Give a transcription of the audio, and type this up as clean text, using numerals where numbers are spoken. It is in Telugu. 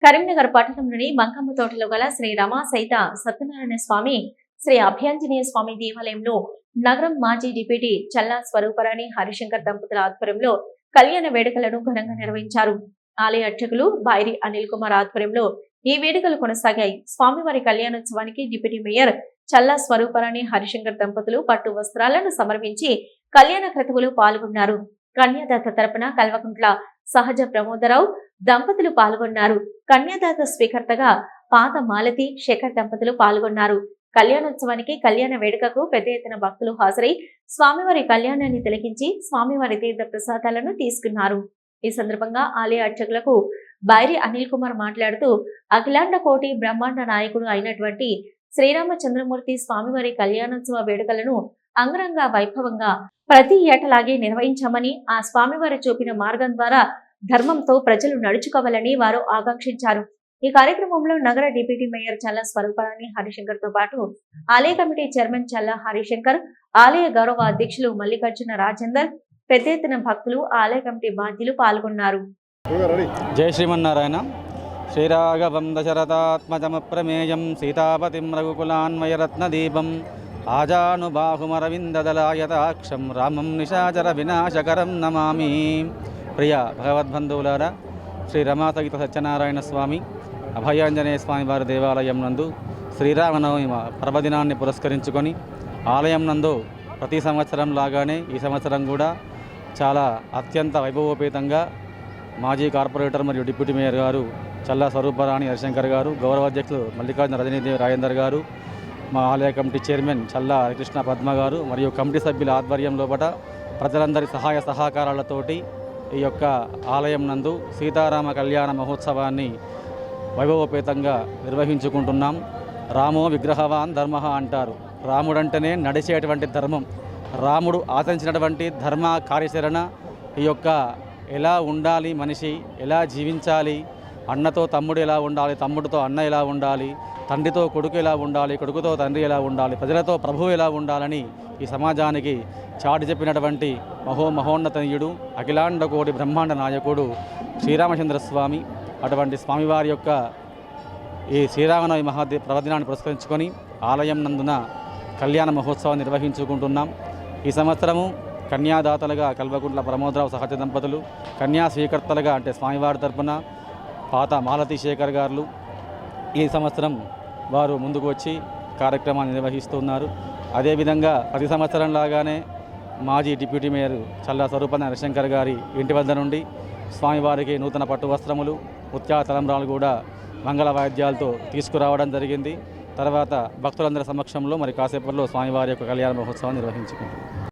కరీంనగర్ పట్టణంలోని బంకమ్మ తోటలో గల శ్రీ రమా సైత సత్యనారాయణ స్వామి, శ్రీ అభయాంజనేయ స్వామి దేవాలయంలో నగరం మాజీ డిప్యూటీ చల్లా స్వరూపరాణి హరిశంకర్ దంపతుల ఆధ్వర్యంలో కళ్యాణ వేడుకలను ఘనంగా నిర్వహించారు. ఆలయ అర్చకులు బైరి అనిల్ కుమార్ ఆధ్వర్యంలో ఈ వేడుకలు కొనసాగాయి. స్వామివారి కళ్యాణోత్సవానికి డిప్యూటీ మేయర్ చల్లా స్వరూపరాణి హరిశంకర్ దంపతులు పట్టు వస్త్రాలను సమర్పించి కళ్యాణ క్రతువులు పాల్గొన్నారు. కన్యాదాత తరపున కల్వకుంట్ల సహజ ప్రమోదరావు దంపతులు పాల్గొన్నారు. కన్యాదాత స్వీకర్తగా పాత మాలతి శేఖర్ దంపతులు పాల్గొన్నారు. కళ్యాణోత్సవానికి కళ్యాణ వేడుకకు పెద్ద ఎత్తున భక్తులు హాజరై స్వామివారి కళ్యాణాన్ని తిలకించి స్వామివారి తీర్థ ప్రసాదాలను తీసుకున్నారు. ఈ సందర్భంగా ఆలయ అర్చకులకు బైరి అనిల్ కుమార్ మాట్లాడుతూ, అఖిలాండ కోటి బ్రహ్మాండ నాయకుడు అయినటువంటి శ్రీరామచంద్రమూర్తి స్వామివారి కళ్యాణోత్సవ వేడుకలను అంగరంగ వైభవంగా ప్రతి ఏటలాగే నిర్వహించామని, ఆ స్వామివారి చూపిన మార్గం ద్వారా ధర్మంతో ప్రజలు నడుచుకోవాలని వారు ఆకాంక్షించారు. ఈ కార్యక్రమంలో నగర డిప్యూటీ మేయర్ చల్లా స్వరూపరాణి హరిశంకర్ తో పాటు ఆలయ కమిటీ చైర్మన్ చల్లా హరిశంకర్, ఆలయ గౌరవ అధ్యక్షులు మల్లికార్జున రాజేందర్, పెద్ద ఎత్తున భక్తులు, ఆలయ కమిటీ బాధ్యులు పాల్గొన్నారు. జై శ్రీమన్నారాయణ. శ్రీరాఘవం దశరథాత్మజమప్రమేయం సీతాపతిం రఘుకులాన్వయరత్నదీపం ఆజానుబాహుమరవిందదలాయతాక్షం రామం నిశాచర వినాశకరం నమామి. ప్రియ భగవద్బంధువులారా, శ్రీ రమాసహిత సత్యనారాయణ స్వామి అభయాంజనేయ స్వామి వారి దేవాలయం నందు శ్రీరామనవమి పర్వదినాన్ని పురస్కరించుకొని ఆలయం నందు ప్రతి సంవత్సరం లాగానే ఈ సంవత్సరం కూడా చాలా అత్యంత వైభవోపేతంగా మాజీ కార్పొరేటర్ మరియు డిప్యూటీ మేయర్ గారు చల్లా స్వరూపరాణి హరిశంకర్ గారు, గౌరవ అధ్యక్షులు మల్లికార్జున రజనీదేవి రాజేందర్ గారు, మా ఆలయ కమిటీ చైర్మన్ చల్లా హరికృష్ణ పద్మ గారు మరియు కమిటీ సభ్యుల ఆధ్వర్యంలో ప్రజలందరి సహాయ సహకారాలతోటి ఈ యొక్క ఆలయం నందు సీతారామ కళ్యాణ మహోత్సవాన్ని వైభవోపేతంగా నిర్వహించుకుంటున్నాం. రామో విగ్రహవాన్ ధర్మ అంటారు. రాముడంటేనే నడిచేటువంటి ధర్మం. రాముడు ఆచరించినటువంటి ధర్మ కార్యాచరణ ఈ యొక్క ఎలా ఉండాలి, మనిషి ఎలా జీవించాలి, అన్నతో తమ్ముడు ఎలా ఉండాలి, తమ్ముడితో అన్న ఎలా ఉండాలి, తండ్రితో కొడుకు ఎలా ఉండాలి, కొడుకుతో తండ్రి ఎలా ఉండాలి, ప్రజలతో ప్రభువు ఎలా ఉండాలని ఈ సమాజానికి చాటి చెప్పినటువంటి మహోన్నతనీయుడు అఖిలాండ కోటి బ్రహ్మాండ నాయకుడు శ్రీరామచంద్రస్వామి. అటువంటి స్వామివారి యొక్క ఈ శ్రీరామనవమి పర్వదినాన్ని పురస్కరించుకొని ఆలయం నందున కళ్యాణ మహోత్సవాన్ని నిర్వహించుకుంటున్నాం. ఈ సంవత్సరము కన్యాదాతలుగా కల్వకుంట్ల ప్రమోదరావు సహజ దంపతులు, కన్యా స్వీకర్తలుగా అంటే స్వామివారి తరపున పాత మాలతి శేఖర్ గారు ఈ సంవత్సరం వారు ముందుకు వచ్చి కార్యక్రమాన్ని నిర్వహిస్తున్నారు. అదేవిధంగా ప్రతి సంవత్సరం లాగానే మాజీ డిప్యూటీ మేయర్ చల్లా స్వరూపరాణి హరిశంకర్ గారి ఇంటి వద్ద నుండి స్వామివారికి నూతన పట్టు వస్త్రములు, ముత్యాల తలంబ్రాలు కూడా మంగళ వాయిద్యాలతో తీసుకురావడం జరిగింది. తర్వాత భక్తులందరి సమక్షంలో మరి కాసేపట్లో స్వామివారి యొక్క కళ్యాణ మహోత్సవాన్ని నిర్వహించుకుంటారు.